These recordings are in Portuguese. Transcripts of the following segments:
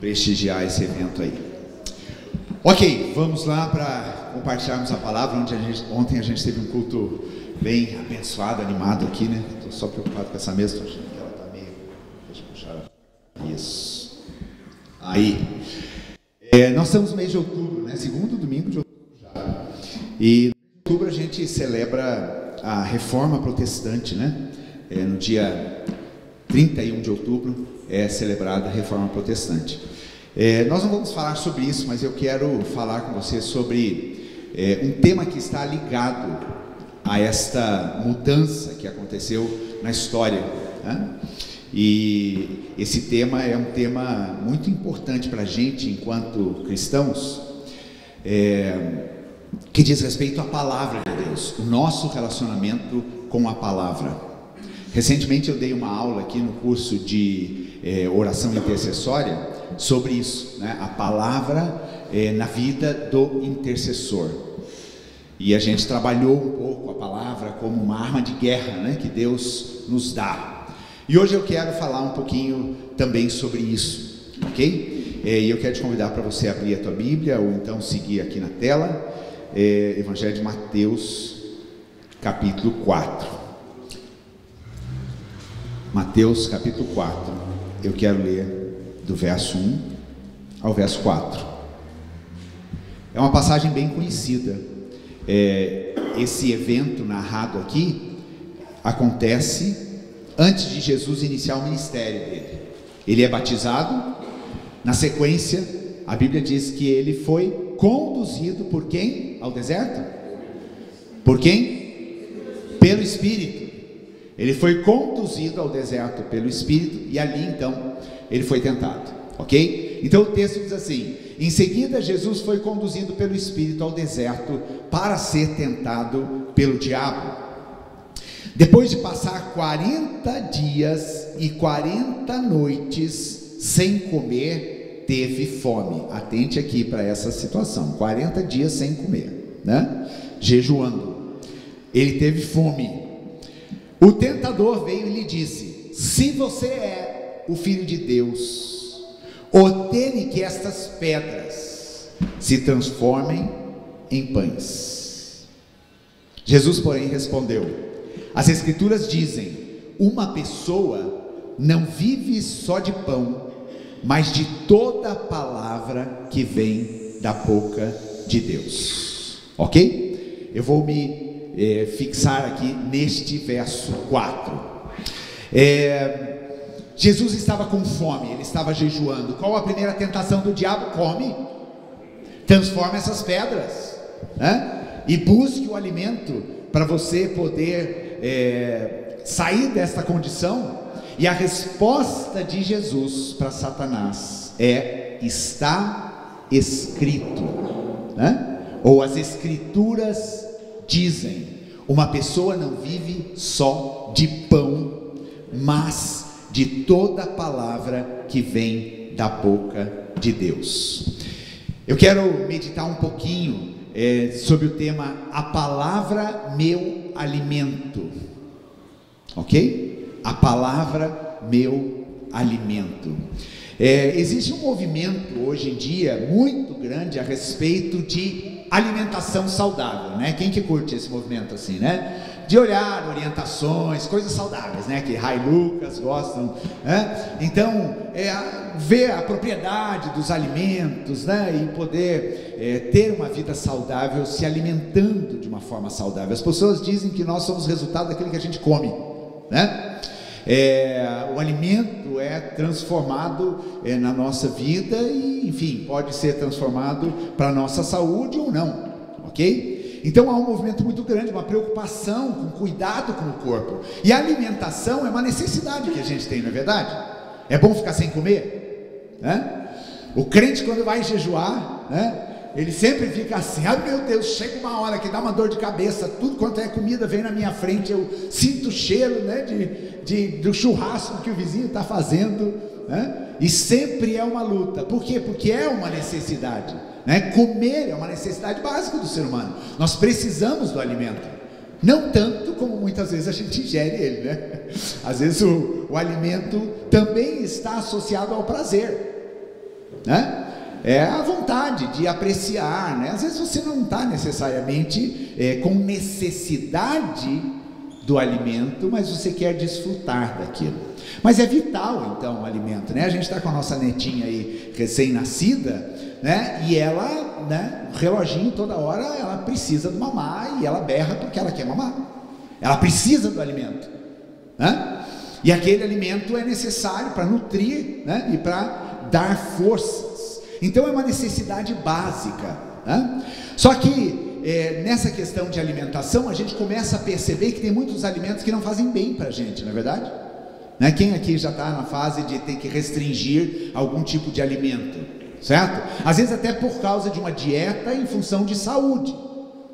prestigiar esse evento aí. Ok, vamos lá para compartilharmos a palavra. Ontem a gente teve um culto bem abençoado, animado aqui, né? Estou só preocupado com essa mesa, estou achando que ela está meio... Deixa eu puxar. Isso. Aí. Nós estamos no mês de outubro, né? Segundo domingo de outubro já. E em outubro a gente celebra a Reforma Protestante, né? No dia 31 de outubro é celebrada a Reforma Protestante. Nós não vamos falar sobre isso, mas eu quero falar com você sobre um tema que está ligado a esta mudança que aconteceu na história, né? E esse tema é um tema muito importante para a gente enquanto cristãos, que diz respeito à palavra de Deus, o nosso relacionamento com a palavra. Recentemente eu dei uma aula aqui no curso de oração intercessória sobre isso, né? A palavra na vida do intercessor. E a gente trabalhou um pouco a palavra como uma arma de guerra, né, que Deus nos dá. E hoje eu quero falar um pouquinho também sobre isso, ok? E eu quero te convidar para você abrir a tua Bíblia, ou então seguir aqui na tela, Evangelho de Mateus, capítulo 4. Mateus, capítulo 4. Eu quero ler do verso 1 ao verso 4. É uma passagem bem conhecida. Esse evento narrado aqui acontece antes de Jesus iniciar o ministério dele. Ele é batizado, na sequência, a Bíblia diz que ele foi conduzido por quem ao deserto? Por quem? Pelo Espírito. Ele foi conduzido ao deserto pelo Espírito e ali então ele foi tentado, ok? Então o texto diz assim: em seguida Jesus foi conduzido pelo Espírito ao deserto para ser tentado pelo diabo. Depois de passar 40 dias e 40 noites sem comer, teve fome. Atente aqui para essa situação: 40 dias sem comer, né? Jejuando. Ele teve fome. O tentador veio e lhe disse: se você é o Filho de Deus, ordene que estas pedras se transformem em pães. Jesus, porém, respondeu: as Escrituras dizem, uma pessoa não vive só de pão, mas de toda a palavra que vem da boca de Deus. Ok? Eu vou me fixar aqui neste verso 4. Jesus estava com fome, ele estava jejuando. Qual a primeira tentação do diabo? Come, transforma essas pedras, né? E busque o alimento para você poder sair desta condição. E a resposta de Jesus para Satanás está escrito, né? Ou as Escrituras dizem, uma pessoa não vive só de pão, mas de toda a palavra que vem da boca de Deus. Eu quero meditar um pouquinho sobre o tema a palavra meu alimento, ok? A palavra meu alimento. Existe um movimento hoje em dia muito grande a respeito de alimentação saudável, né? Quem que curte esse movimento assim, né? De olhar orientações, coisas saudáveis, né? Que Rai Lucas gostam, né? Então, ver a propriedade dos alimentos, né? E poder ter uma vida saudável, se alimentando de uma forma saudável. As pessoas dizem que nós somos resultado daquilo que a gente come, né? O alimento é transformado na nossa vida e, enfim, pode ser transformado para a nossa saúde ou não, ok? Então há um movimento muito grande, uma preocupação com cuidado com o corpo. E a alimentação é uma necessidade que a gente tem, não é verdade? É bom ficar sem comer, né? O crente, quando vai jejuar, né? Ele sempre fica assim: ah, meu Deus, chega uma hora que dá uma dor de cabeça, tudo quanto é comida vem na minha frente, eu sinto o cheiro, né, do churrasco que o vizinho está fazendo, né? E sempre é uma luta. Por quê? Porque é uma necessidade, né? Comer é uma necessidade básica do ser humano. Nós precisamos do alimento, não tanto como muitas vezes a gente ingere ele, né? Às vezes o alimento também está associado ao prazer. né? É a vontade de apreciar, né? Às vezes você não está necessariamente com necessidade do alimento, mas você quer desfrutar daquilo. Mas é vital, então, o alimento, né? A gente está com a nossa netinha aí, recém-nascida, né? E ela, né? O reloginho toda hora, ela precisa de mamar e ela berra porque ela quer mamar. Ela precisa do alimento, né? E aquele alimento é necessário para nutrir, né? E para dar forças. Então é uma necessidade básica, né? Só que nessa questão de alimentação, a gente começa a perceber que tem muitos alimentos que não fazem bem para a gente, não é verdade? Né? Quem aqui já está na fase de ter que restringir algum tipo de alimento, certo? Às vezes até por causa de uma dieta em função de saúde,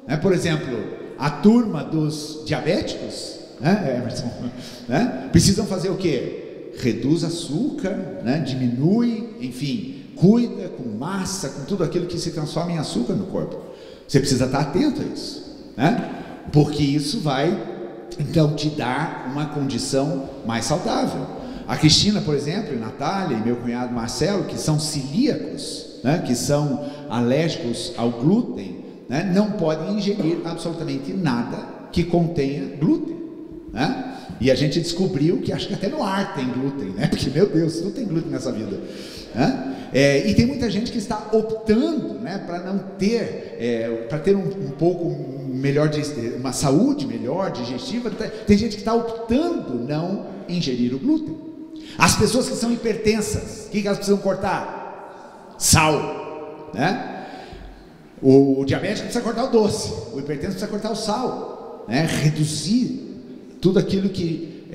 né? Por exemplo, a turma dos diabéticos, né, né? Precisam fazer o quê? Reduz açúcar, né? Diminui, enfim, cuida com massa, com tudo aquilo que se transforma em açúcar no corpo. Você precisa estar atento a isso, né? Porque isso vai, então, te dar uma condição mais saudável. A Cristina, por exemplo, e Natália, e meu cunhado Marcelo, que são celíacos, né? Que são alérgicos ao glúten, né? Não podem ingerir absolutamente nada que contenha glúten, né? E a gente descobriu que acho que até no ar tem glúten, né? Porque, meu Deus, não tem glúten nessa vida, né? E tem muita gente que está optando, né, para não ter, para ter um pouco melhor, uma saúde melhor, digestiva. Tem gente que está optando não ingerir o glúten. As pessoas que são hipertensas, o que elas precisam cortar? Sal, né? O diabético precisa cortar o doce, o hipertenso precisa cortar o sal, né? Reduzir tudo aquilo que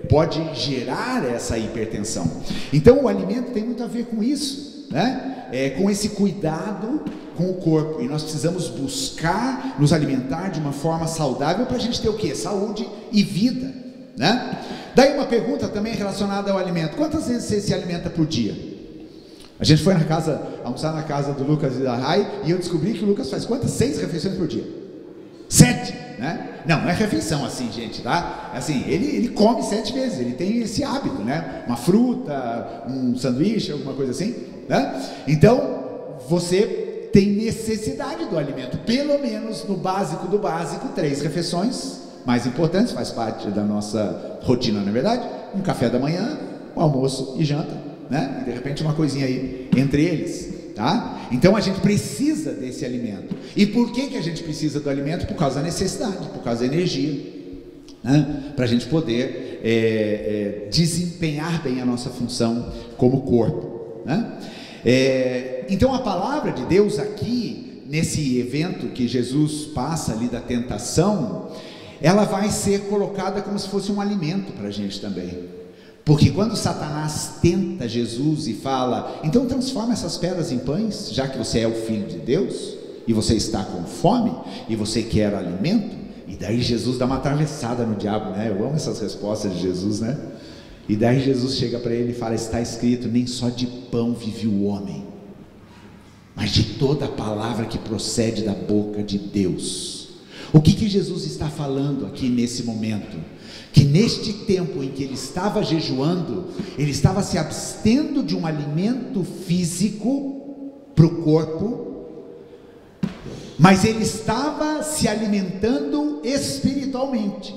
pode gerar essa hipertensão. Então o alimento tem muito a ver com isso, né? Com esse cuidado com o corpo, e nós precisamos buscar nos alimentar de uma forma saudável para a gente ter o quê? Saúde e vida, né? Daí uma pergunta também relacionada ao alimento: quantas vezes você se alimenta por dia? A gente foi almoçar na casa do Lucas e da Rai, e eu descobri que o Lucas faz quantas? 6 refeições por dia. 7, né? Não é refeição assim, gente, tá? Assim, ele come 7 vezes, ele tem esse hábito, né? Uma fruta, um sanduíche, alguma coisa assim, né? Então, você tem necessidade do alimento, pelo menos no básico do básico, 3 refeições mais importantes, faz parte da nossa rotina, não é verdade? Um café da manhã, um almoço e janta, né? E de repente uma coisinha aí entre eles. Tá? Então a gente precisa desse alimento. E por que a gente precisa do alimento? Por causa da necessidade, por causa da energia, né? Para a gente poder desempenhar bem a nossa função como corpo, né? Então a palavra de Deus aqui, nesse evento que Jesus passa ali da tentação, ela vai ser colocada como se fosse um alimento para a gente também. Porque quando Satanás tenta Jesus e fala: então transforma essas pedras em pães, já que você é o Filho de Deus, e você está com fome, e você quer alimento, e daí Jesus dá uma atravessada no diabo, né? Eu amo essas respostas de Jesus, né? E daí Jesus chega para ele e fala: está escrito, nem só de pão vive o homem, mas de toda a palavra que procede da boca de Deus. O que Jesus está falando aqui nesse momento? Que neste tempo em que ele estava jejuando, ele estava se abstendo de um alimento físico para o corpo, mas ele estava se alimentando espiritualmente.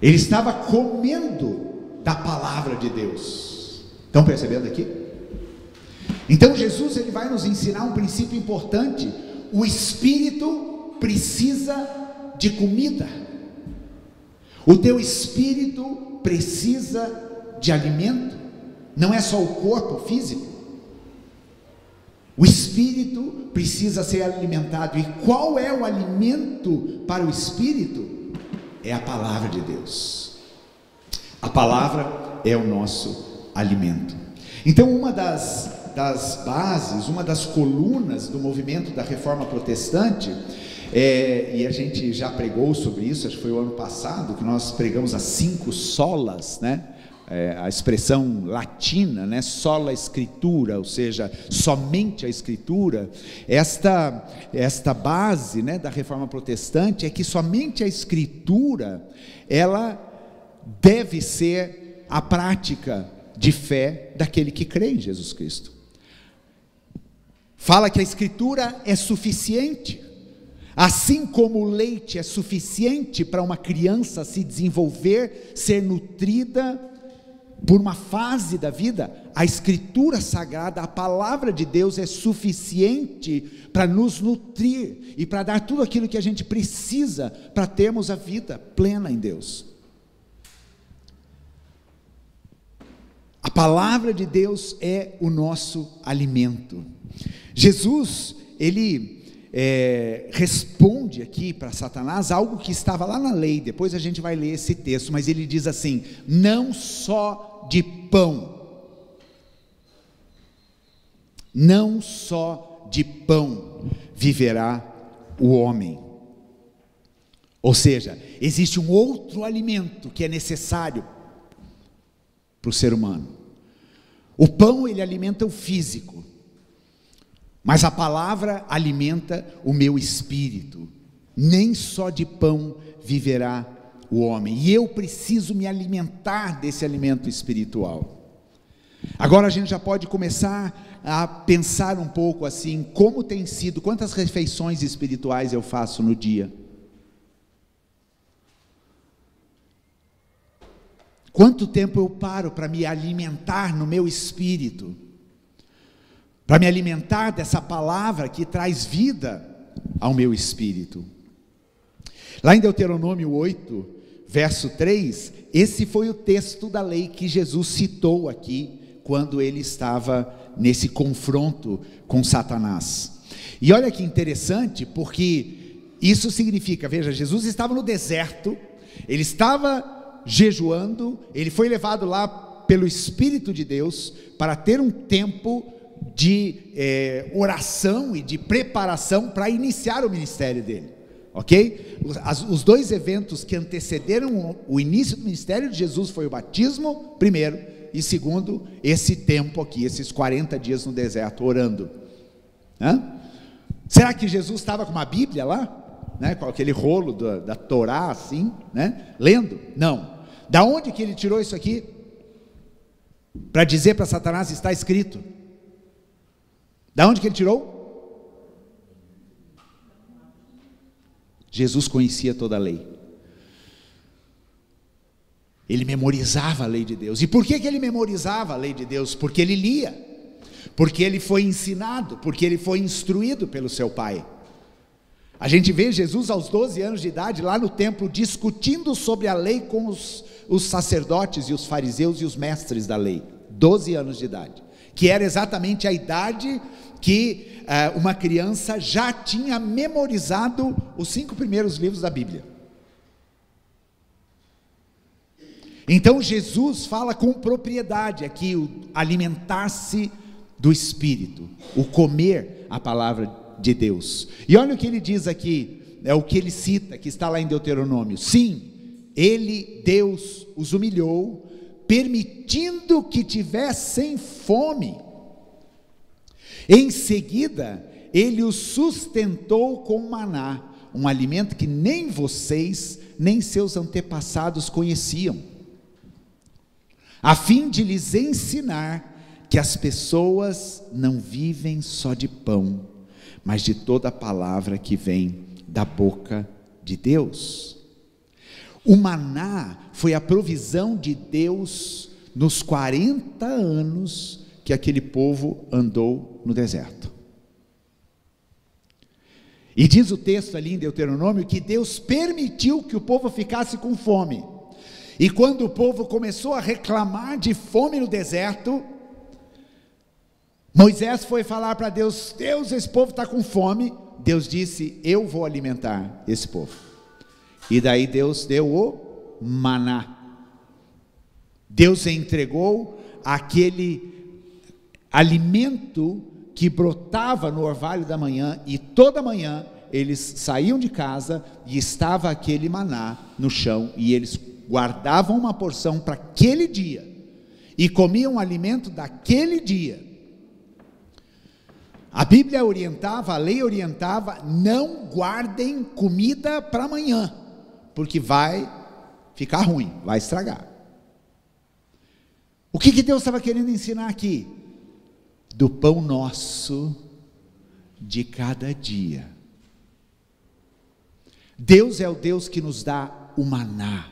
Ele estava comendo da palavra de Deus. Estão percebendo aqui? Então Jesus, ele vai nos ensinar um princípio importante: o espírito precisa de comida. O teu espírito precisa de alimento. Não é só o corpo físico. O espírito precisa ser alimentado. E qual é o alimento para o espírito? É a palavra de Deus. A palavra é o nosso alimento. Então uma das bases, uma das colunas do movimento da Reforma Protestante, e a gente já pregou sobre isso, acho que foi o ano passado, que nós pregamos as 5 solas, né? A expressão latina, né? Sola Escritura, ou seja, somente a Escritura. Esta base, né, da Reforma Protestante é que somente a Escritura, ela deve ser a prática de fé daquele que crê em Jesus Cristo. Fala que a Escritura é suficiente, assim como o leite é suficiente para uma criança se desenvolver, ser nutrida por uma fase da vida, a Escritura Sagrada, a Palavra de Deus é suficiente para nos nutrir e para dar tudo aquilo que a gente precisa para termos a vida plena em Deus. A Palavra de Deus é o nosso alimento. Jesus, ele responde aqui para Satanás algo que estava lá na lei. Depois a gente vai ler esse texto, mas ele diz assim: não só de pão, não só de pão viverá o homem. Ou seja, existe um outro alimento que é necessário para o ser humano. O pão, ele alimenta o físico, mas a palavra alimenta o meu espírito. Nem só de pão viverá o homem, e eu preciso me alimentar desse alimento espiritual. Agora a gente já pode começar a pensar um pouco assim, como tem sido, quantas refeições espirituais eu faço no dia? Quanto tempo eu paro para me alimentar no meu espírito? Para me alimentar dessa palavra que traz vida ao meu espírito. Lá em Deuteronômio 8, verso 3, esse foi o texto da lei que Jesus citou aqui, quando ele estava nesse confronto com Satanás. E olha que interessante, porque isso significa, veja, Jesus estava no deserto, ele estava jejuando, ele foi levado lá pelo Espírito de Deus, para ter um tempo de oração e de preparação para iniciar o ministério dele, ok? Os dois eventos que antecederam o início do ministério de Jesus foi o batismo, primeiro, e segundo, esse tempo aqui, esses 40 dias no deserto, orando. Será que Jesus estava com uma Bíblia lá, né, com aquele rolo da Torá assim, né, lendo? Não. Da onde que ele tirou isso aqui? Para dizer para Satanás: está escrito. Da onde que ele tirou? Jesus conhecia toda a lei. Ele memorizava a lei de Deus. E por que ele memorizava a lei de Deus? Porque ele lia, porque ele foi ensinado, porque ele foi instruído pelo seu pai. A gente vê Jesus aos 12 anos de idade lá no templo discutindo sobre a lei com os sacerdotes e os fariseus e os mestres da lei. 12 anos de idade, que era exatamente a idade que uma criança já tinha memorizado os 5 primeiros livros da Bíblia. Então Jesus fala com propriedade aqui, o alimentar-se do Espírito, o comer a palavra de Deus. E olha o que ele diz aqui, é o que ele cita, que está lá em Deuteronômio. Sim, ele, Deus, os humilhou, permitindo que tivessem fome. Em seguida, ele os sustentou com maná, um alimento que nem vocês, nem seus antepassados conheciam, a fim de lhes ensinar que as pessoas não vivem só de pão, mas de toda a palavra que vem da boca de Deus. O maná foi a provisão de Deus nos 40 anos que aquele povo andou no deserto. E diz o texto ali em Deuteronômio que Deus permitiu que o povo ficasse com fome. E quando o povo começou a reclamar de fome no deserto, Moisés foi falar para Deus: Deus, esse povo está com fome. Deus disse: eu vou alimentar esse povo. E daí Deus deu o maná. Deus entregou aquele alimento que brotava no orvalho da manhã, e toda manhã eles saíam de casa e estava aquele maná no chão, e eles guardavam uma porção para aquele dia, e comiam o alimento daquele dia. A Bíblia orientava, a lei orientava: não guardem comida para amanhã, porque vai ficar ruim, vai estragar. O que Deus estava querendo ensinar aqui? Do pão nosso de cada dia. Deus é o Deus que nos dá o maná.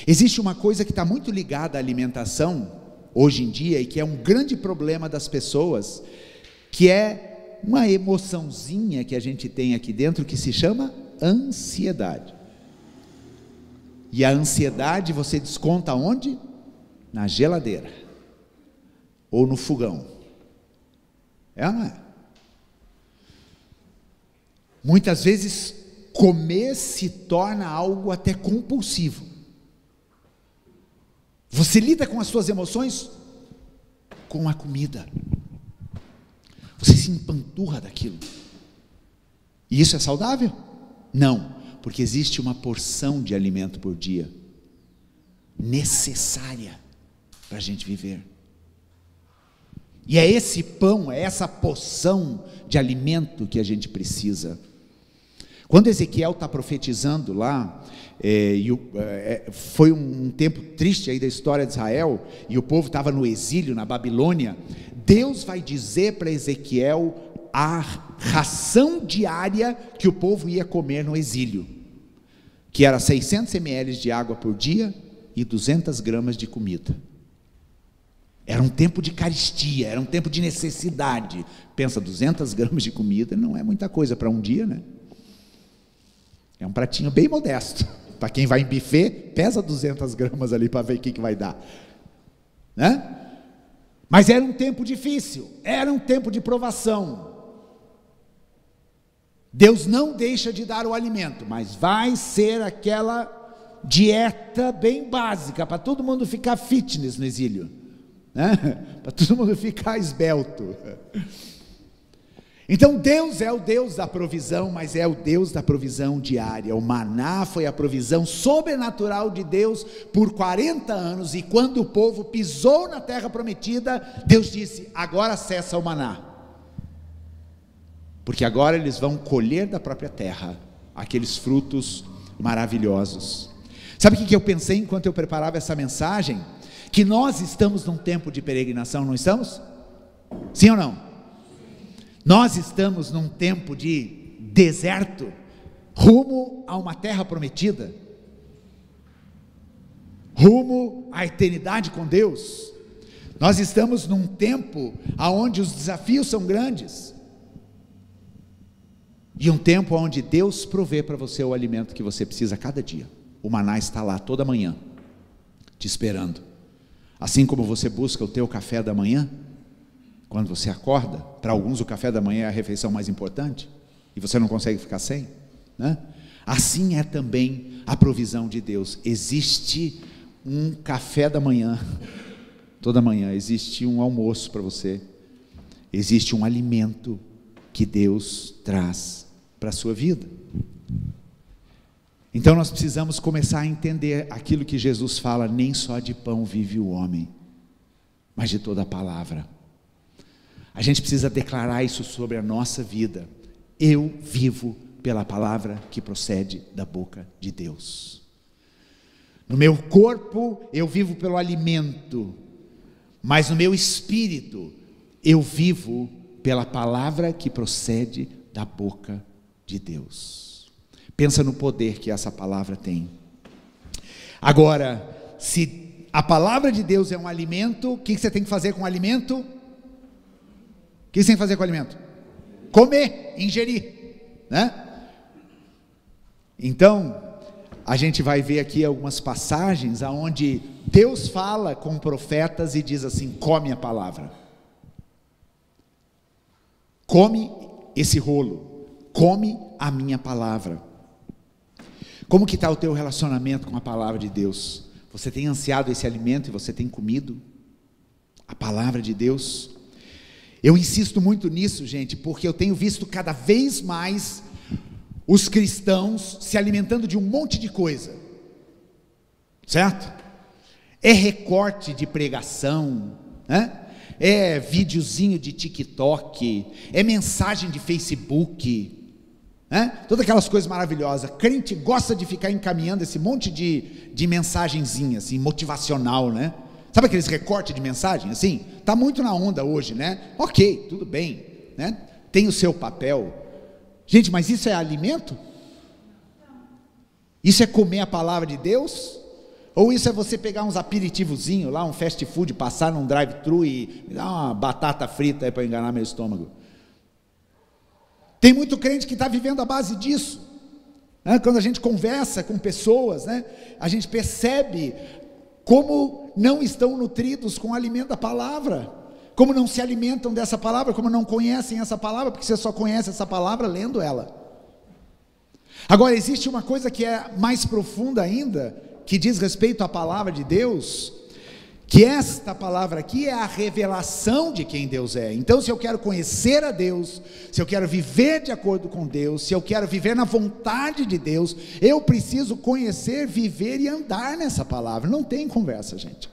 Existe uma coisa que está muito ligada à alimentação hoje em dia e que é um grande problema das pessoas, que é uma emoçãozinha que a gente tem aqui dentro que se chama ansiedade. E a ansiedade você desconta onde? Na geladeira ou no fogão. É ou não é? Muitas vezes comer se torna algo até compulsivo. Você lida com as suas emoções com a comida. Você se empanturra daquilo. E isso é saudável? Não, porque existe uma porção de alimento por dia necessária para a gente viver. E é esse pão, é essa porção de alimento que a gente precisa. Quando Ezequiel está profetizando lá, foi um tempo triste aí da história de Israel, e o povo estava no exílio na Babilônia. Deus vai dizer para Ezequiel a ração diária que o povo ia comer no exílio, que era 600 ml de água por dia e 200 gramas de comida. Era um tempo de carestia, era um tempo de necessidade. Pensa, 200 gramas de comida não é muita coisa para um dia, né? É um pratinho bem modesto. Para quem vai em buffet, pesa 200 gramas ali para ver o que vai dar, né? Mas era um tempo difícil, era um tempo de provação. Deus não deixa de dar o alimento, mas vai ser aquela dieta bem básica, para todo mundo ficar fitness no exílio, né? Para todo mundo ficar esbelto. Então Deus é o Deus da provisão, mas é o Deus da provisão diária. O maná foi a provisão sobrenatural de Deus por 40 anos, e quando o povo pisou na terra prometida, Deus disse: agora cessa o maná, porque agora eles vão colher da própria terra aqueles frutos maravilhosos. Sabe o que eu pensei enquanto eu preparava essa mensagem? Que nós estamos num tempo de peregrinação, não estamos? Sim ou não? Nós estamos num tempo de deserto, rumo a uma terra prometida, rumo à eternidade com Deus. Nós estamos num tempo onde os desafios são grandes, e um tempo onde Deus provê para você o alimento que você precisa a cada dia. O maná está lá toda manhã, te esperando. Assim como você busca o teu café da manhã, quando você acorda, para alguns o café da manhã é a refeição mais importante, e você não consegue ficar sem, né? Assim é também a provisão de Deus. Existe um café da manhã, toda manhã, existe um almoço para você, existe um alimento que Deus traz para a sua vida. Então nós precisamos começar a entender aquilo que Jesus fala: nem só de pão vive o homem, mas de toda a palavra. A gente precisa declarar isso sobre a nossa vida. Eu vivo pela palavra que procede da boca de Deus. No meu corpo eu vivo pelo alimento, mas no meu espírito eu vivo pela palavra que procede da boca de Deus. Pensa no poder que essa palavra tem. Agora, se a palavra de Deus é um alimento, o que você tem que fazer com o alimento? O que você tem que fazer com o alimento? Comer, ingerir, né? Então, a gente vai ver aqui algumas passagens onde Deus fala com profetas e diz assim: come a palavra, come esse rolo, come a minha palavra. Como que está o teu relacionamento com a palavra de Deus? Você tem ansiado esse alimento e você tem comido a palavra de Deus? Eu insisto muito nisso, gente, porque eu tenho visto cada vez mais os cristãos se alimentando de um monte de coisa, certo? É recorte de pregação, né? É videozinho de TikTok, é mensagem de Facebook, né? Todas aquelas coisas maravilhosas. Crente gosta de ficar encaminhando esse monte de mensagenzinha assim, motivacional, né? Sabe aqueles recortes de mensagem assim? Está muito na onda hoje, né? Ok, tudo bem, né? Tem o seu papel. Gente, mas isso é alimento? Isso é comer a palavra de Deus? Ou isso é você pegar uns aperitivozinhos lá, um fast food, passar num drive-thru e me dar uma batata frita aí para enganar meu estômago? Tem muito crente que está vivendo a base disso, né? Quando a gente conversa com pessoas, né, a gente percebe como não estão nutridos com o alimento da palavra, como não se alimentam dessa palavra, como não conhecem essa palavra, porque você só conhece essa palavra lendo ela. Agora, existe uma coisa que é mais profunda ainda, que diz respeito à palavra de Deus, que esta palavra aqui é a revelação de quem Deus é. Então, se eu quero conhecer a Deus, se eu quero viver de acordo com Deus, se eu quero viver na vontade de Deus, eu preciso conhecer, viver e andar nessa palavra. Não tem conversa, gente.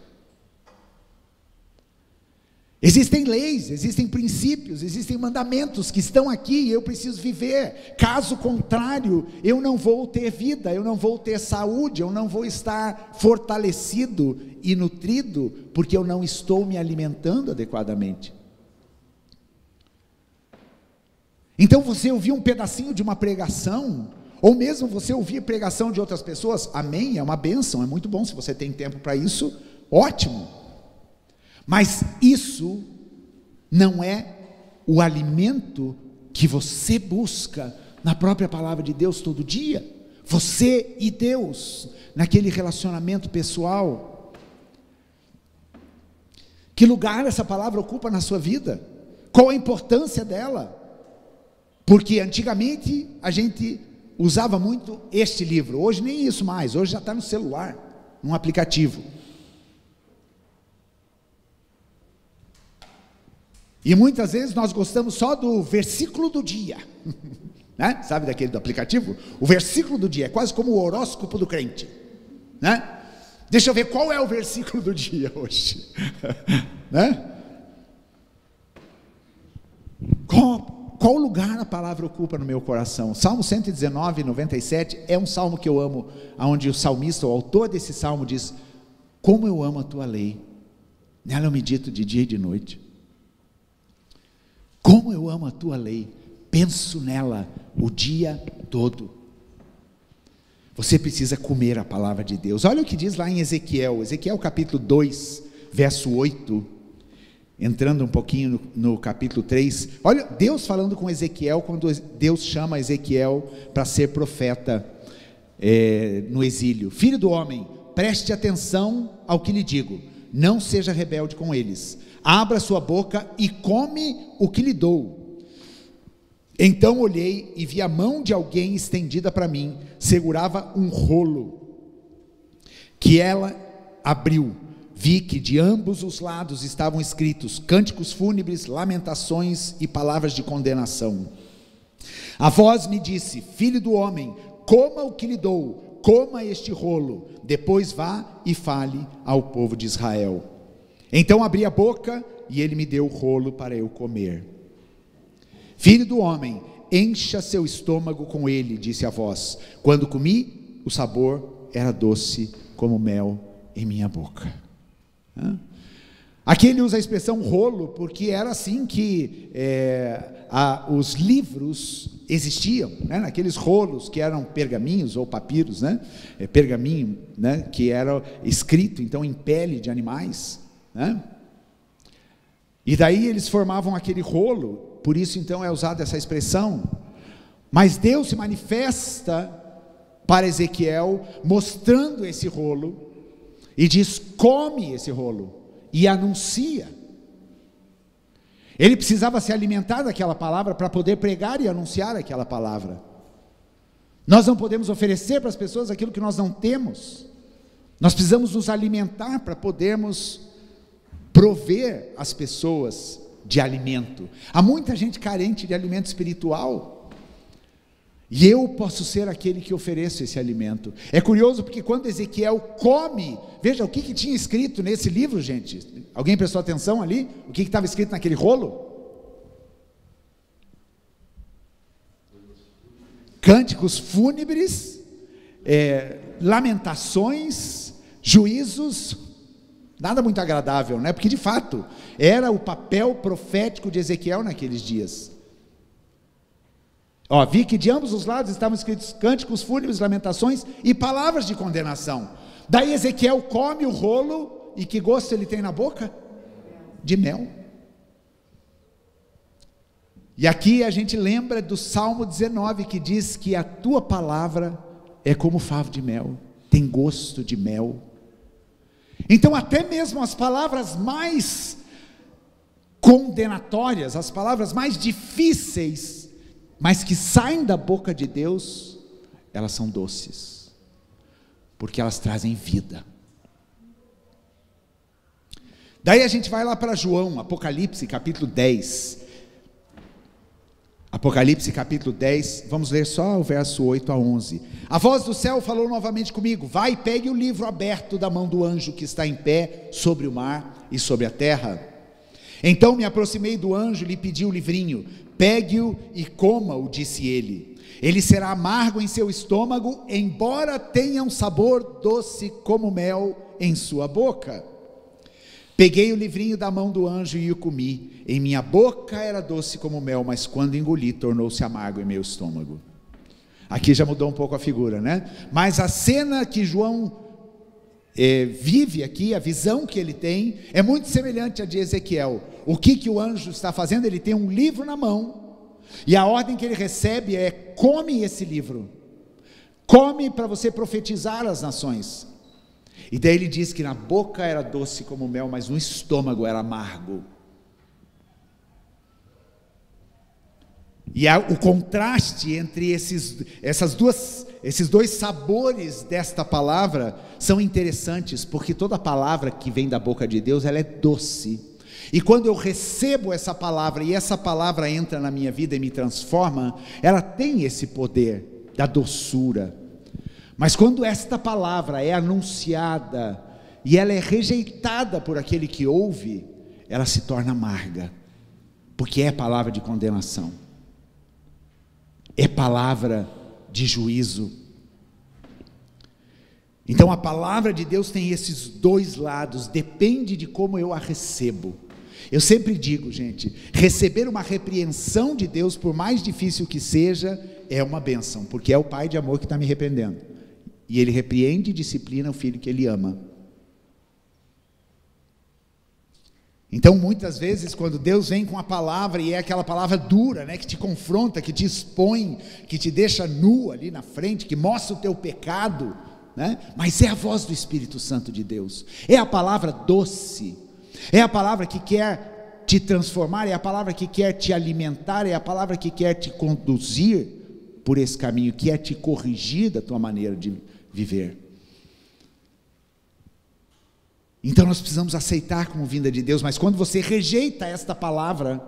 Existem leis, existem princípios, existem mandamentos que estão aqui e eu preciso viver. Caso contrário, eu não vou ter vida, eu não vou ter saúde, eu não vou estar fortalecido e nutrido, porque eu não estou me alimentando adequadamente. Então você ouvir um pedacinho de uma pregação, ou mesmo você ouvir pregação de outras pessoas, amém, é uma bênção, é muito bom, se você tem tempo para isso, ótimo. Mas isso não é o alimento que você busca na própria palavra de Deus todo dia. Você e Deus, naquele relacionamento pessoal. Que lugar essa palavra ocupa na sua vida? Qual a importância dela? Porque antigamente a gente usava muito este livro, hoje nem isso mais, hoje já está no celular, num aplicativo. E muitas vezes nós gostamos só do versículo do dia, né? Sabe daquele do aplicativo? O versículo do dia, é quase como o horóscopo do crente, né? Deixa eu ver qual é o versículo do dia hoje, né? Qual lugar a palavra ocupa no meu coração? Salmo 119, 97, é um salmo que eu amo, onde o salmista, o autor desse salmo diz: como eu amo a tua lei, nela eu medito de dia e de noite. Como eu amo a tua lei, penso nela o dia todo. Você precisa comer a palavra de Deus. Olha o que diz lá em Ezequiel capítulo 2, verso 8, entrando um pouquinho no capítulo 3, olha Deus falando com Ezequiel, quando Deus chama Ezequiel para ser profeta no exílio. Filho do homem, preste atenção ao que lhe digo, não seja rebelde com eles, abra sua boca e come o que lhe dou. Então olhei e vi a mão de alguém estendida para mim, segurava um rolo, que ela abriu, vi que de ambos os lados estavam escritos cânticos fúnebres, lamentações e palavras de condenação. A voz me disse: filho do homem, coma o que lhe dou, coma este rolo, depois vá e fale ao povo de Israel. Então abri a boca e ele me deu o rolo para eu comer. Filho do homem, encha seu estômago com ele, disse a voz. Quando comi, o sabor era doce como mel em minha boca. Aqui ele usa a expressão rolo, porque era assim que os livros existiam, né? Aqueles rolos que eram pergaminhos ou papiros, né? Pergaminho, né? Que era escrito então em pele de animais, né? E daí eles formavam aquele rolo, por isso então é usada essa expressão. Mas Deus se manifesta para Ezequiel, mostrando esse rolo, e diz: come esse rolo, e anuncia. Ele precisava se alimentar daquela palavra para poder pregar e anunciar aquela palavra. Nós não podemos oferecer para as pessoas aquilo que nós não temos. Nós precisamos nos alimentar para podermos prover as pessoas de alimento. Há muita gente carente de alimento espiritual, e eu posso ser aquele que ofereço esse alimento. É curioso porque quando Ezequiel come, veja o que tinha escrito nesse livro, gente. Alguém prestou atenção ali? O que estava escrito naquele rolo? Cânticos fúnebres, lamentações, juízos, Nada muito agradável, né? Porque de fato era o papel profético de Ezequiel naqueles dias. Vi que de ambos os lados estavam escritos cânticos fúnebres, lamentações e palavras de condenação. Daí Ezequiel come o rolo, e que gosto ele tem na boca? De mel. E aqui a gente lembra do Salmo 19, que diz que a tua palavra é como favo de mel, tem gosto de mel. Então até mesmo as palavras mais condenatórias, as palavras mais difíceis, mas que saem da boca de Deus, elas são doces, porque elas trazem vida. Daí a gente vai lá para João, Apocalipse capítulo 10, Apocalipse capítulo 10, vamos ler só o verso 8 a 11. A voz do céu falou novamente comigo: vai e pegue o livro aberto da mão do anjo que está em pé sobre o mar e sobre a terra. Então me aproximei do anjo e lhe pedi o livrinho. Pegue-o e coma-o, disse ele. Ele será amargo em seu estômago, embora tenha um sabor doce como mel em sua boca. Peguei o livrinho da mão do anjo e o comi. Em minha boca era doce como mel, mas quando engoli, tornou-se amargo em meu estômago. Aqui já mudou um pouco a figura, né? Mas a cena que João vive aqui, a visão que ele tem, é muito semelhante à de Ezequiel. O que o anjo está fazendo? Ele tem um livro na mão, e a ordem que ele recebe é: come esse livro, come para você profetizar às nações. E daí ele diz que na boca era doce como mel, mas no estômago era amargo. E o contraste entre esses dois sabores desta palavra são interessantes, porque toda palavra que vem da boca de Deus, ela é doce. E quando eu recebo essa palavra, e essa palavra entra na minha vida e me transforma, ela tem esse poder da doçura. Mas quando esta palavra é anunciada e ela é rejeitada por aquele que ouve, ela se torna amarga, porque é palavra de condenação, é palavra de juízo. Então a palavra de Deus tem esses dois lados, depende de como eu a recebo. Eu sempre digo, gente, receber uma repreensão de Deus, por mais difícil que seja, é uma bênção, porque é o Pai de amor que está me repreendendo. E Ele repreende e disciplina o filho que Ele ama. Então muitas vezes quando Deus vem com a palavra, e é aquela palavra dura, né, que te confronta, que te expõe, que te deixa nu ali na frente, que mostra o teu pecado, né? Mas é a voz do Espírito Santo de Deus, é a palavra doce, é a palavra que quer te transformar, é a palavra que quer te alimentar, é a palavra que quer te conduzir por esse caminho, que quer te corrigir da tua maneira de viver. Então nós precisamos aceitar como vinda de Deus, mas quando você rejeita esta palavra,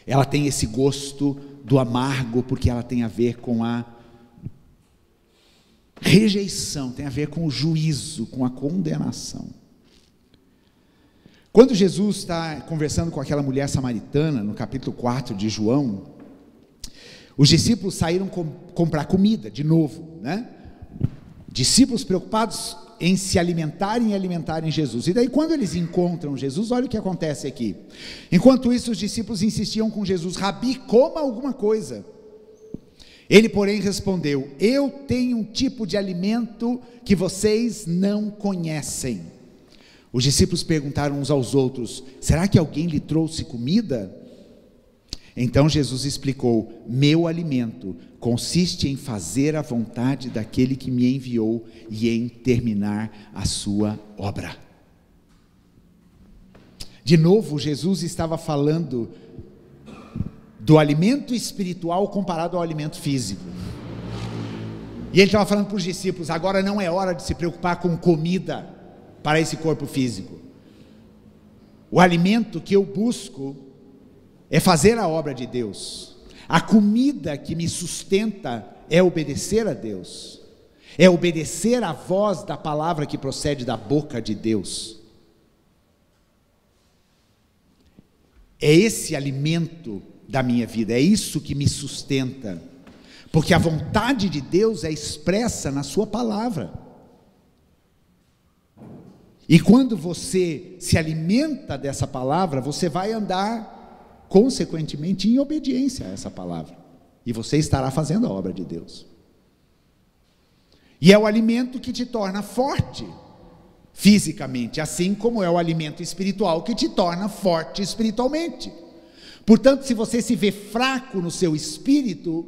ela tem esse gosto do amargo, porque ela tem a ver com a rejeição, tem a ver com o juízo, com a condenação. Quando Jesus está conversando com aquela mulher samaritana, no capítulo 4 de João, os discípulos saíram comprar comida, de novo, né? Discípulos preocupados em se alimentarem e alimentarem Jesus. E daí quando eles encontram Jesus, olha o que acontece aqui. Enquanto isso, os discípulos insistiam com Jesus: Rabi, coma alguma coisa. Ele, porém, respondeu: eu tenho um tipo de alimento que vocês não conhecem. Os discípulos perguntaram uns aos outros: será que alguém lhe trouxe comida? Então Jesus explicou: meu alimento consiste em fazer a vontade daquele que me enviou e em terminar a sua obra. De novo, Jesus estava falando do alimento espiritual comparado ao alimento físico. E ele estava falando para os discípulos: agora não é hora de se preocupar com comida para esse corpo físico. O alimento que eu busco é fazer a obra de Deus. A comida que me sustenta é obedecer a Deus, é obedecer à voz da palavra que procede da boca de Deus. É esse alimento da minha vida, é isso que me sustenta, porque a vontade de Deus é expressa na sua palavra. E quando você se alimenta dessa palavra, você vai andar, consequentemente, em obediência a essa palavra. E você estará fazendo a obra de Deus. E é o alimento que te torna forte fisicamente, assim como é o alimento espiritual que te torna forte espiritualmente. Portanto, se você se vê fraco no seu espírito,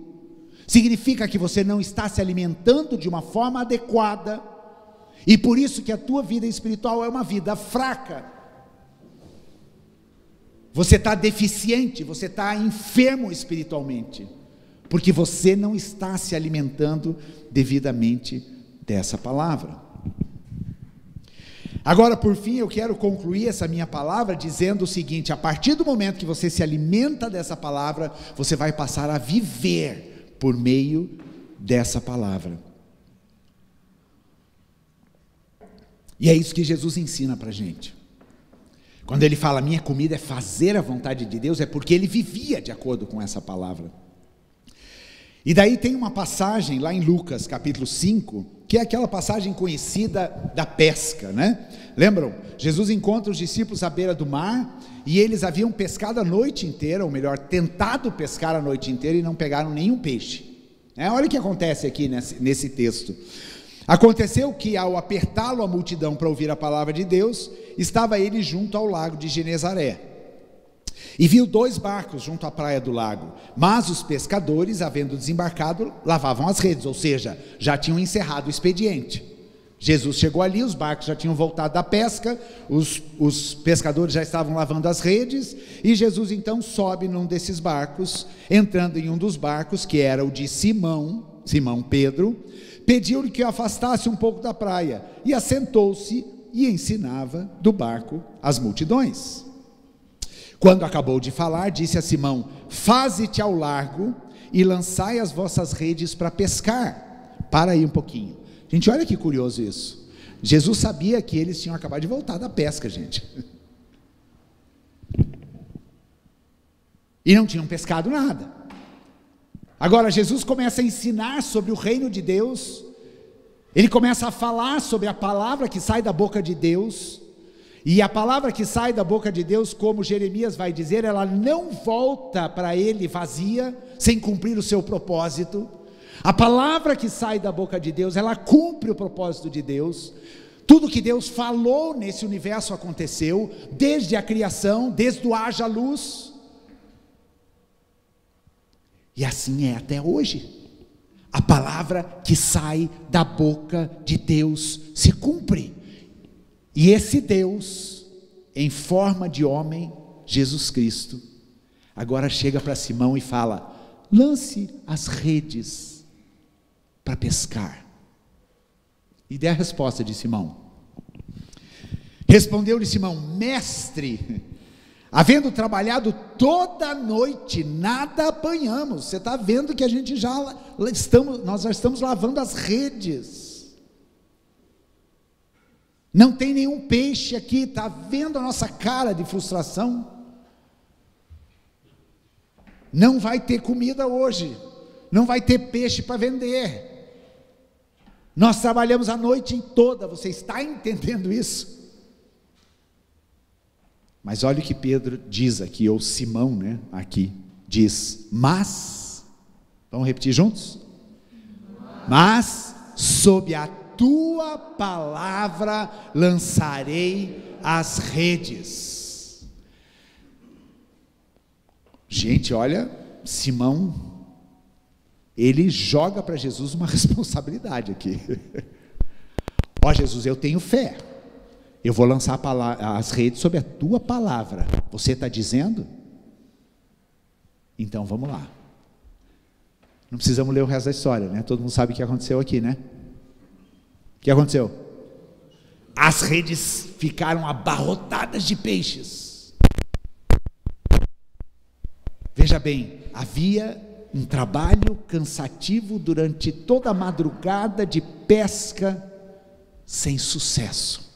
significa que você não está se alimentando de uma forma adequada, e por isso que a tua vida espiritual é uma vida fraca. Você está deficiente, você está enfermo espiritualmente, porque você não está se alimentando devidamente dessa palavra. Agora, por fim, eu quero concluir essa minha palavra dizendo o seguinte: a partir do momento que você se alimenta dessa palavra, você vai passar a viver por meio dessa palavra. E é isso que Jesus ensina para a gente. Quando ele fala, minha comida é fazer a vontade de Deus, é porque ele vivia de acordo com essa palavra. E daí tem uma passagem lá em Lucas capítulo 5, que é aquela passagem conhecida da pesca, né? Lembram? Jesus encontra os discípulos à beira do mar, e eles haviam pescado a noite inteira, ou melhor, tentado pescar a noite inteira, e não pegaram nenhum peixe. Olha o que acontece aqui nesse texto. Aconteceu que, ao apertá-lo a multidão para ouvir a palavra de Deus, estava ele junto ao lago de Genezaré. E viu 2 barcos junto à praia do lago, mas os pescadores, havendo desembarcado, lavavam as redes, ou seja, já tinham encerrado o expediente. Jesus chegou ali, os barcos já tinham voltado da pesca, os pescadores já estavam lavando as redes, e Jesus então sobe num desses barcos, entrando em um dos barcos, que era o de Simão Pedro, pediu-lhe que o afastasse um pouco da praia, e assentou-se e ensinava do barco as multidões. Quando acabou de falar, disse a Simão: faze-te ao largo e lançai as vossas redes para pescar. Para aí um pouquinho. Gente, olha que curioso isso. Jesus sabia que eles tinham acabado de voltar da pesca, gente. E não tinham pescado nada. Agora Jesus começa a ensinar sobre o reino de Deus. Ele começa a falar sobre a palavra que sai da boca de Deus. E a palavra que sai da boca de Deus, como Jeremias vai dizer, ela não volta para ele vazia, sem cumprir o seu propósito. A palavra que sai da boca de Deus, ela cumpre o propósito de Deus. Tudo que Deus falou nesse universo aconteceu, desde a criação, desde o haja luz. E assim é até hoje. A palavra que sai da boca de Deus se cumpre. E esse Deus, em forma de homem, Jesus Cristo, agora chega para Simão e fala: lance as redes para pescar. E dê a resposta de Simão. Respondeu-lhe Simão: mestre, havendo trabalhado toda a noite, nada apanhamos. Você está vendo que a gente nós já estamos lavando as redes. Não tem nenhum peixe aqui. Está vendo a nossa cara de frustração? Não vai ter comida hoje. Não vai ter peixe para vender. Nós trabalhamos a noite toda. Você está entendendo isso? Mas olha o que Pedro diz aqui, ou Simão, né? Aqui diz: mas, vamos repetir juntos? Mas sob a tua palavra lançarei as redes. Gente, olha, Simão, ele joga para Jesus uma responsabilidade aqui. Ó Jesus, eu tenho fé, eu vou lançar as redes sobre a tua palavra. Você está dizendo? Então vamos lá. Não precisamos ler o resto da história, né? Todo mundo sabe o que aconteceu aqui, né? O que aconteceu? As redes ficaram abarrotadas de peixes. Veja bem, havia um trabalho cansativo durante toda a madrugada de pesca sem sucesso.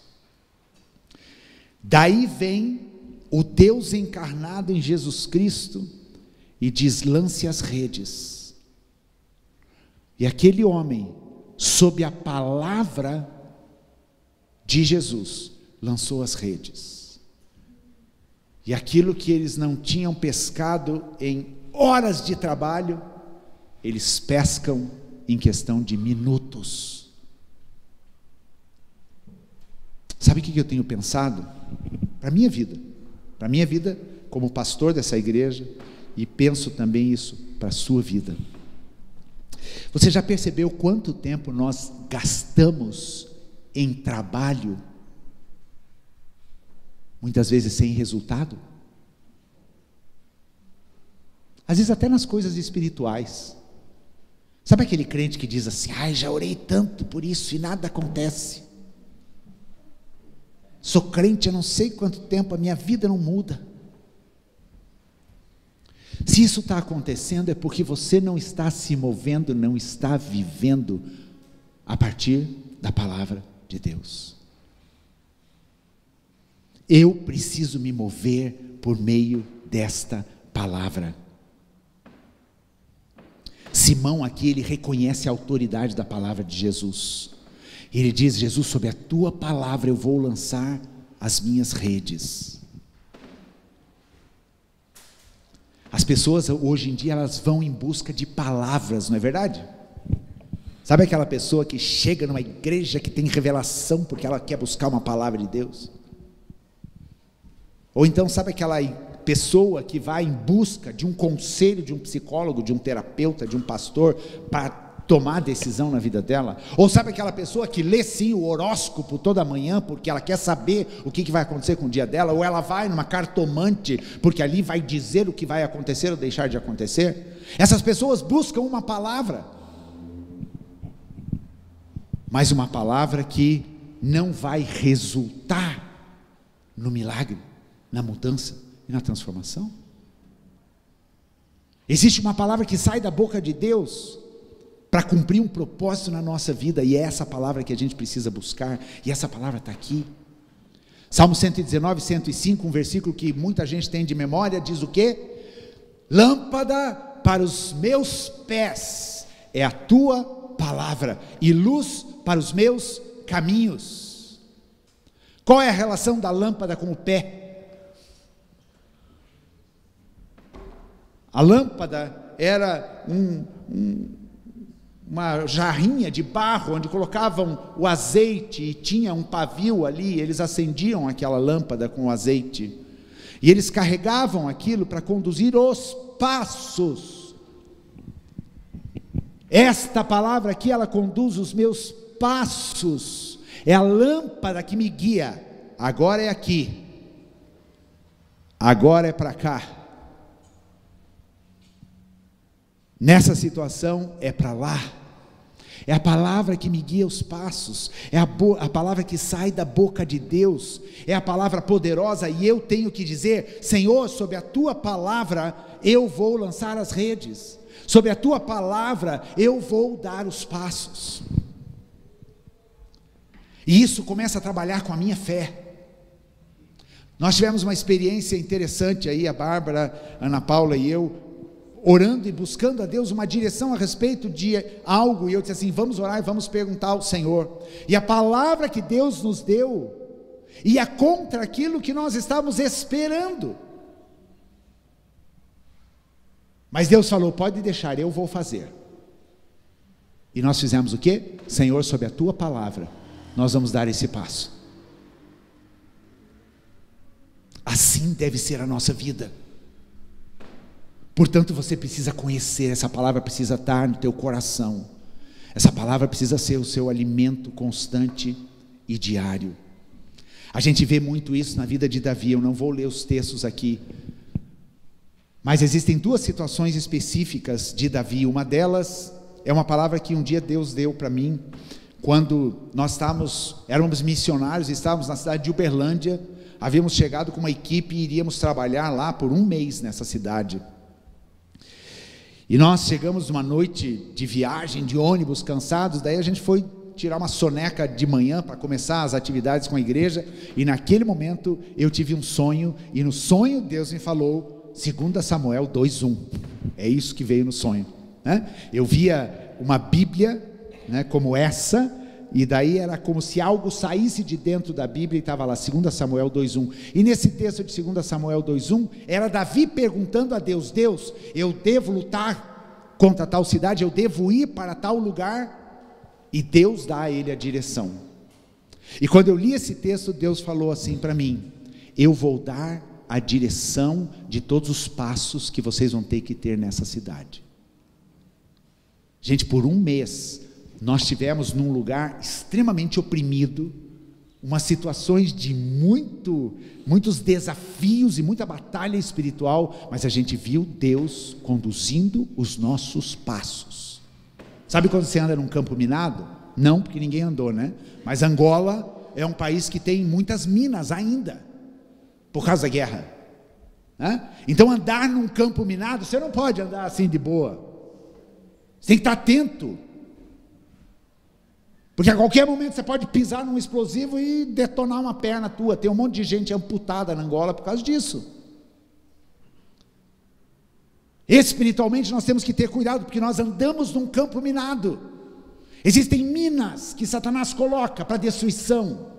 Daí vem o Deus encarnado em Jesus Cristo e diz: lance as redes. E aquele homem, sob a palavra de Jesus, lançou as redes. E aquilo que eles não tinham pescado em horas de trabalho, eles pescam em questão de minutos. Sabe o que eu tenho pensado? Para a minha vida como pastor dessa igreja, e penso também isso para a sua vida. Você já percebeu quanto tempo nós gastamos em trabalho, muitas vezes sem resultado? Às vezes até nas coisas espirituais. Sabe aquele crente que diz assim: ai, já orei tanto por isso e nada acontece. Sou crente há não sei quanto tempo, a minha vida não muda. Se isso está acontecendo, é porque você não está se movendo, não está vivendo a partir da palavra de Deus. Eu preciso me mover por meio desta palavra. Simão aqui, ele reconhece a autoridade da palavra de Jesus. Ele diz: Jesus, sob a tua palavra eu vou lançar as minhas redes. As pessoas hoje em dia, elas vão em busca de palavras, não é verdade? Sabe aquela pessoa que chega numa igreja que tem revelação porque ela quer buscar uma palavra de Deus? Ou então sabe aquela pessoa que vai em busca de um conselho de um psicólogo, de um terapeuta, de um pastor, para tomar decisão na vida dela? Ou sabe aquela pessoa que lê sim o horóscopo toda manhã, porque ela quer saber o que vai acontecer com o dia dela? Ou ela vai numa cartomante, porque ali vai dizer o que vai acontecer ou deixar de acontecer? Essas pessoas buscam uma palavra, mas uma palavra que não vai resultar no milagre, na mudança e na transformação. Existe uma palavra que sai da boca de Deus para cumprir um propósito na nossa vida, e é essa palavra que a gente precisa buscar, e essa palavra está aqui. Salmo 119, 105, um versículo que muita gente tem de memória, diz o quê? Lâmpada para os meus pés é a tua palavra, e luz para os meus caminhos. Qual é a relação da lâmpada com o pé? A lâmpada era uma jarrinha de barro, onde colocavam o azeite, e tinha um pavio ali, eles acendiam aquela lâmpada com o azeite, e eles carregavam aquilo para conduzir os passos. Esta palavra aqui, ela conduz os meus passos, é a lâmpada que me guia. Agora é aqui, agora é para cá, nessa situação é para lá. É a palavra que me guia os passos, é a palavra que sai da boca de Deus, é a palavra poderosa, e eu tenho que dizer: Senhor, sob a tua palavra eu vou lançar as redes, sob a tua palavra eu vou dar os passos. E isso começa a trabalhar com a minha fé. Nós tivemos uma experiência interessante aí, a Bárbara, a Ana Paula e eu, orando e buscando a Deus uma direção a respeito de algo, e eu disse assim: vamos orar e vamos perguntar ao Senhor. E a palavra que Deus nos deu ia contra aquilo que nós estávamos esperando, mas Deus falou: pode deixar, eu vou fazer. E nós fizemos o quê? Senhor, sob a tua palavra nós vamos dar esse passo. Assim deve ser a nossa vida. Portanto, você precisa conhecer, essa palavra precisa estar no teu coração, essa palavra precisa ser o seu alimento constante e diário. A gente vê muito isso na vida de Davi. Eu não vou ler os textos aqui, mas existem duas situações específicas de Davi. Uma delas é uma palavra que um dia Deus deu para mim, quando nós éramos missionários, estávamos na cidade de Uberlândia, havíamos chegado com uma equipe e iríamos trabalhar lá por um mês nessa cidade. E nós chegamos uma noite de viagem, de ônibus, cansados. Daí a gente foi tirar uma soneca de manhã para começar as atividades com a igreja, e naquele momento eu tive um sonho, e no sonho Deus me falou 2 Samuel 2:1, é isso que veio no sonho, né? Eu via uma Bíblia, né, como essa, e daí era como se algo saísse de dentro da Bíblia, e estava lá, 2 Samuel 2:1, e nesse texto de 2 Samuel 2:1, era Davi perguntando a Deus: Deus, eu devo lutar contra tal cidade, eu devo ir para tal lugar, e Deus dá a ele a direção. E quando eu li esse texto, Deus falou assim para mim: eu vou dar a direção de todos os passos que vocês vão ter que ter nessa cidade. Gente, por um mês, nós tivemos num lugar extremamente oprimido, umas situações de muitos desafios e muita batalha espiritual, mas a gente viu Deus conduzindo os nossos passos. Sabe quando você anda num campo minado? Não, porque ninguém andou, né? Mas Angola é um país que tem muitas minas ainda, por causa da guerra, né? Então andar num campo minado, você não pode andar assim de boa, você tem que estar atento, porque a qualquer momento você pode pisar num explosivo e detonar uma perna tua. Tem um monte de gente amputada na Angola por causa disso. Espiritualmente nós temos que ter cuidado, porque nós andamos num campo minado. Existem minas que Satanás coloca para destruição,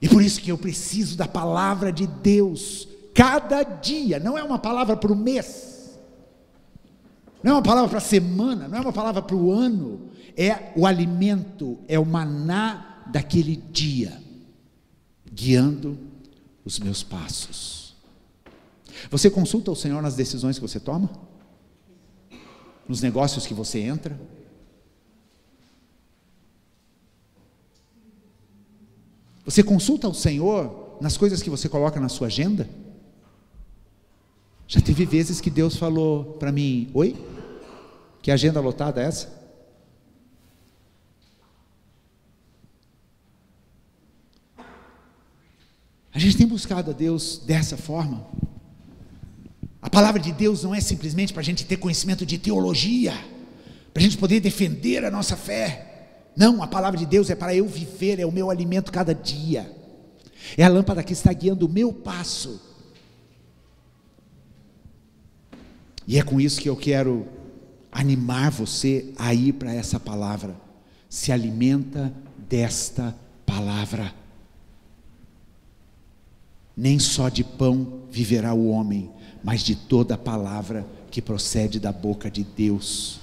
e por isso que eu preciso da palavra de Deus cada dia. Não é uma palavra para o mês, não é uma palavra para a semana, não é uma palavra para o ano, é o alimento, é o maná daquele dia, guiando os meus passos. Você consulta o Senhor nas decisões que você toma? Nos negócios que você entra? Você consulta o Senhor nas coisas que você coloca na sua agenda? Já teve vezes que Deus falou para mim: oi? Que agenda lotada é essa? A gente tem buscado a Deus dessa forma. A palavra de Deus não é simplesmente para a gente ter conhecimento de teologia, para a gente poder defender a nossa fé. Não, a palavra de Deus é para eu viver, é o meu alimento cada dia, é a lâmpada que está guiando o meu passo. E é com isso que eu quero animar você a ir para essa palavra. Se alimenta desta palavra. Nem só de pão viverá o homem, mas de toda a palavra que procede da boca de Deus.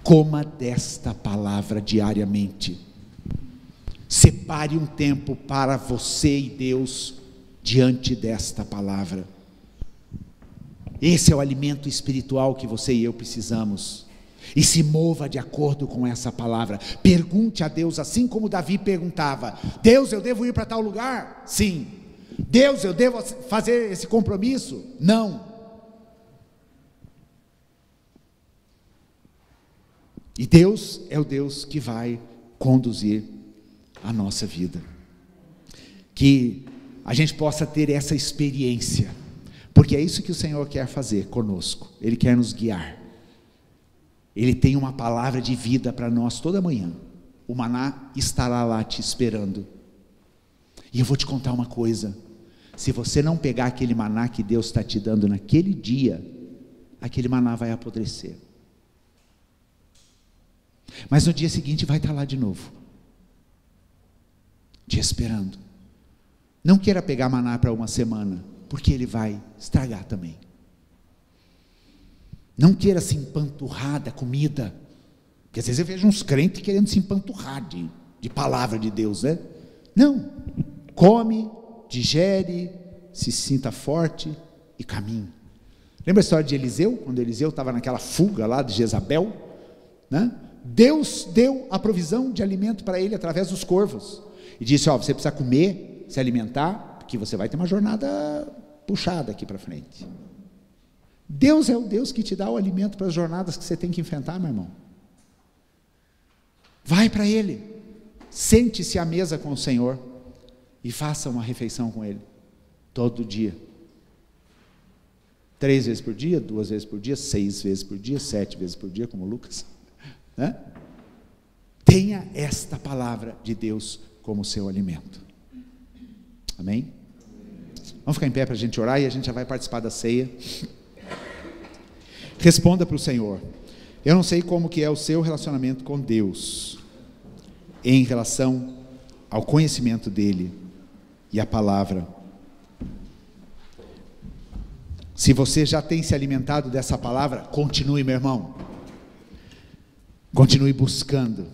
Coma desta palavra diariamente. Separe um tempo para você e Deus diante desta palavra. Esse é o alimento espiritual que você e eu precisamos. E se mova de acordo com essa palavra. Pergunte a Deus, assim como Davi perguntava: Deus, eu devo ir para tal lugar? Sim. Deus, eu devo fazer esse compromisso? Não. E Deus é o Deus que vai conduzir a nossa vida. Que a gente possa ter essa experiência, porque é isso que o Senhor quer fazer conosco. Ele quer nos guiar. Ele tem uma palavra de vida para nós toda manhã. O maná estará lá te esperando. E eu vou te contar uma coisa: se você não pegar aquele maná que Deus está te dando naquele dia, aquele maná vai apodrecer. Mas no dia seguinte vai estar lá de novo, te esperando. Não queira pegar maná para uma semana, porque ele vai estragar também. Não queira se empanturrar da comida, porque às vezes eu vejo uns crentes querendo se empanturrar de palavra de Deus, né? Não, come, digere, se sinta forte e caminhe. Lembra a história de Eliseu? Quando Eliseu estava naquela fuga lá de Jezabel, né? Deus deu a provisão de alimento para ele através dos corvos, e disse: ó, você precisa comer, se alimentar, porque você vai ter uma jornada puxada aqui para frente. Deus é o Deus que te dá o alimento para as jornadas que você tem que enfrentar, meu irmão. Vai para Ele, sente-se à mesa com o Senhor e faça uma refeição com Ele, todo dia. 3 vezes por dia, 2 vezes por dia, 6 vezes por dia, 7 vezes por dia, como Lucas, né? Tenha esta palavra de Deus como seu alimento. Amém? Vamos ficar em pé para a gente orar e a gente já vai participar da ceia. Responda para o Senhor. Eu não sei como que é o seu relacionamento com Deus, em relação ao conhecimento dele e a palavra. Se você já tem se alimentado dessa palavra, continue, meu irmão. Continue buscando.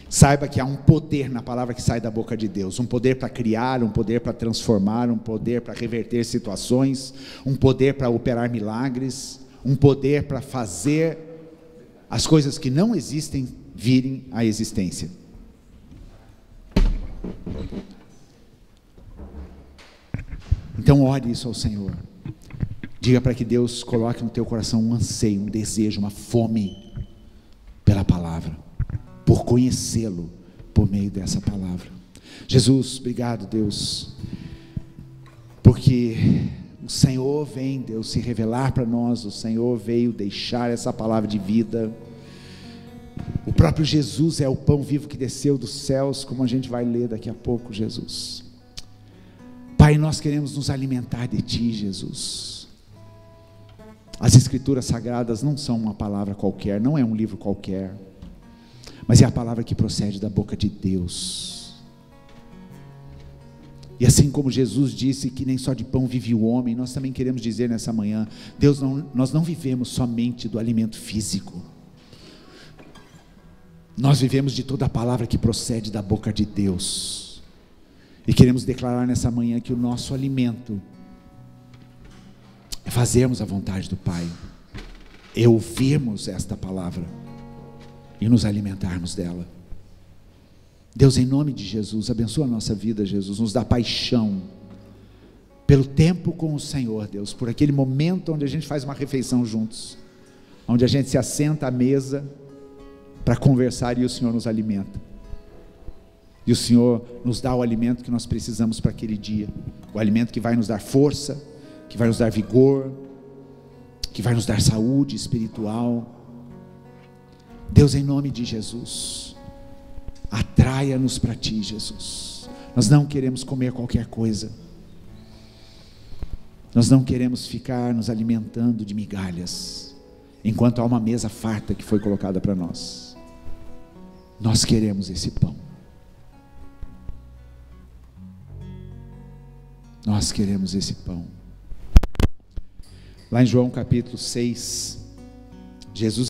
Saiba que há um poder na palavra que sai da boca de Deus. Um poder para criar, um poder para transformar, um poder para reverter situações, um poder para operar milagres, um poder para fazer as coisas que não existem virem à existência. Então ore isso ao Senhor. Diga para que Deus coloque no teu coração um anseio, um desejo, uma fome pela palavra, por conhecê-lo por meio dessa palavra. Jesus, obrigado, Deus, porque o Senhor vem, Deus, se revelar para nós. O Senhor veio deixar essa palavra de vida. O próprio Jesus é o pão vivo que desceu dos céus, como a gente vai ler daqui a pouco, Jesus. Pai, nós queremos nos alimentar de Ti, Jesus. As Escrituras Sagradas não são uma palavra qualquer, não é um livro qualquer, mas é a palavra que procede da boca de Deus. E assim como Jesus disse que nem só de pão vive o homem, nós também queremos dizer nessa manhã, Deus, nós não vivemos somente do alimento físico, nós vivemos de toda a palavra que procede da boca de Deus, e queremos declarar nessa manhã que o nosso alimento é fazermos a vontade do Pai, é ouvirmos esta palavra e nos alimentarmos dela. Deus, em nome de Jesus, abençoa a nossa vida, Jesus, nos dá paixão pelo tempo com o Senhor, Deus, por aquele momento onde a gente faz uma refeição juntos, onde a gente se assenta à mesa para conversar e o Senhor nos alimenta, e o Senhor nos dá o alimento que nós precisamos para aquele dia, o alimento que vai nos dar força, que vai nos dar vigor, que vai nos dar saúde espiritual. Deus, em nome de Jesus, atraia-nos para Ti, Jesus. Nós não queremos comer qualquer coisa, nós não queremos ficar nos alimentando de migalhas, enquanto há uma mesa farta que foi colocada para nós. Nós queremos esse pão, nós queremos esse pão. Lá em João capítulo 6, Jesus